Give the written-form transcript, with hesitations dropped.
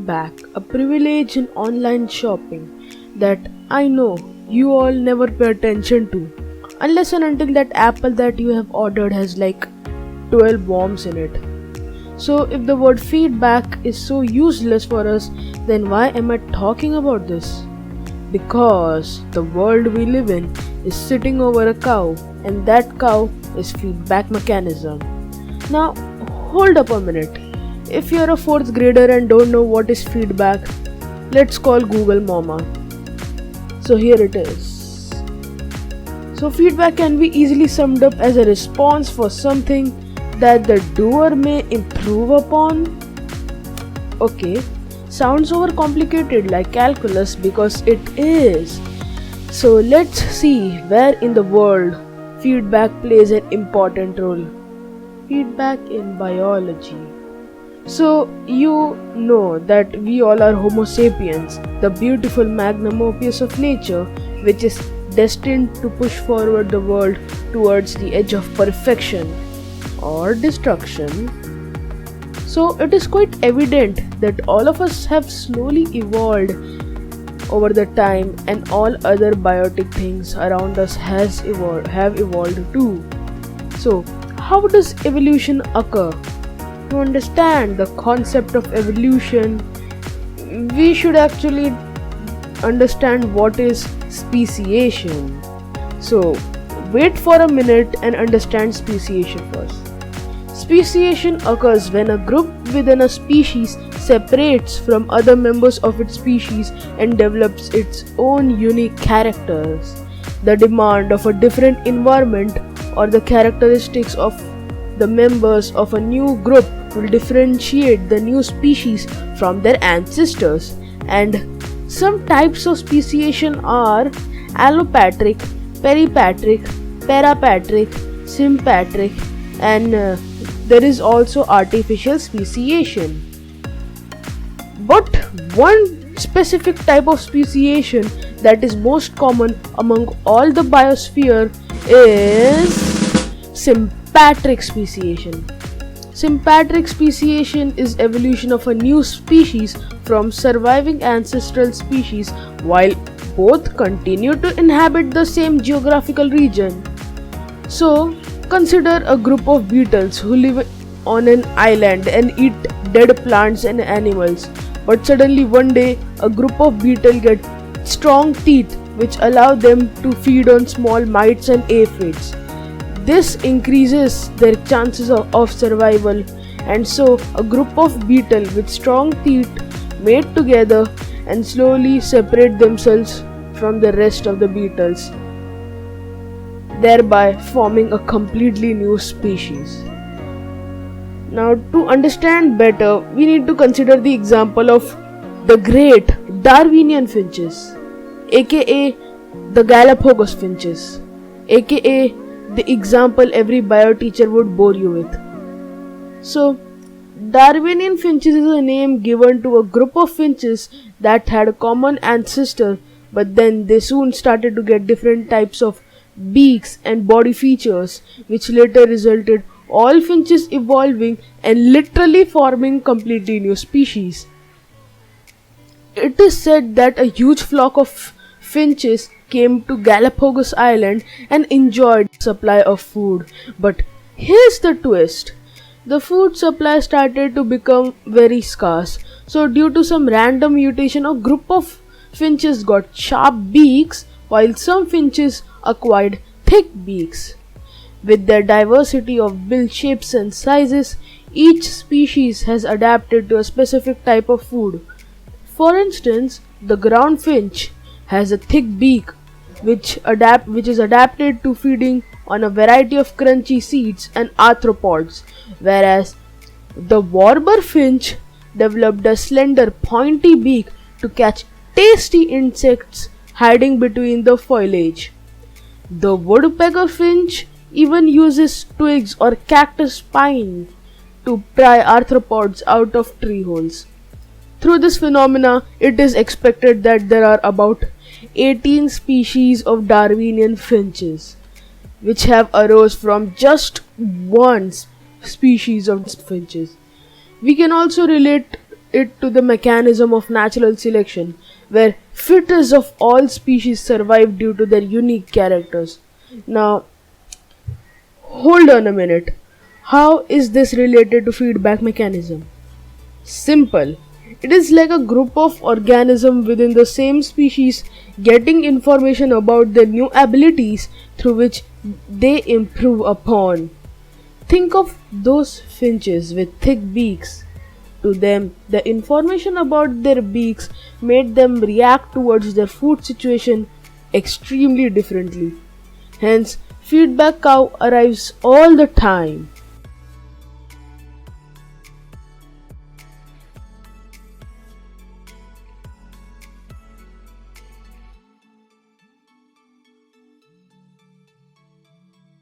feedback, a privilege in online shopping that I know you all never pay attention to, unless and until that apple that you have ordered has like 12 worms in it. So, if the word feedback is so useless for us, then why am I talking about this? Because the world we live in is sitting over a cow, and that cow is feedback mechanism. Now, hold up a minute. If you're a 4th grader and don't know what is feedback, let's call Google Mama. So here it is. So feedback can be easily summed up as a response for something that the doer may improve upon. Okay, sounds overcomplicated like calculus because it is. So let's see where in the world feedback plays an important role. Feedback in biology. So you know that we all are Homo sapiens, the beautiful magnum opus of nature, which is destined to push forward the world towards the edge of perfection or destruction. So it is quite evident that all of us have slowly evolved over the time, and all other biotic things around us have evolved too. So how does evolution occur? To understand the concept of evolution, we should actually understand what is speciation. So, wait for a minute and understand speciation first. Speciation occurs when a group within a species separates from other members of its species and develops its own unique characters. The demand of a different environment or the characteristics of the members of a new group will differentiate the new species from their ancestors, and some types of speciation are allopatric, peripatric, parapatric, sympatric, and there is also artificial speciation. But one specific type of speciation that is most common among all the biosphere is sympatric speciation. Sympatric speciation is evolution of a new species from surviving ancestral species while both continue to inhabit the same geographical region. So, consider a group of beetles who live on an island and eat dead plants and animals. But suddenly one day, a group of beetles get strong teeth which allow them to feed on small mites and aphids. This increases their chances of survival, and so a group of beetles with strong teeth mate together and slowly separate themselves from the rest of the beetles, thereby forming a completely new species. Now, to understand better, we need to consider the example of the great Darwinian finches, aka the Galapagos finches, aka the example every bio teacher would bore you with. So, Darwinian finches is a name given to a group of finches that had a common ancestor, but then they soon started to get different types of beaks and body features, which later resulted all finches evolving and literally forming completely new species. It is said that a huge flock of finches came to Galapagos Island and enjoyed the supply of food. But here's the twist. The food supply started to become very scarce. So due to some random mutation, a group of finches got sharp beaks while some finches acquired thick beaks. With their diversity of bill shapes and sizes, each species has adapted to a specific type of food. For instance, the ground finch has a thick beak which is adapted to feeding on a variety of crunchy seeds and arthropods, whereas the warbler finch developed a slender pointy beak to catch tasty insects hiding between the foliage. The woodpecker finch even uses twigs or cactus spines to pry arthropods out of tree holes. Through this phenomena, it is expected that there are about 18 species of Darwinian finches, which have arose from just one species of finches. We can also relate it to the mechanism of natural selection, where fittest of all species survive due to their unique characters. Now, hold on a minute. How is this related to feedback mechanism? Simple. It is like a group of organisms within the same species getting information about their new abilities through which they improve upon. Think of those finches with thick beaks. To them, the information about their beaks made them react towards their food situation extremely differently. Hence, feedback cow arrives all the time.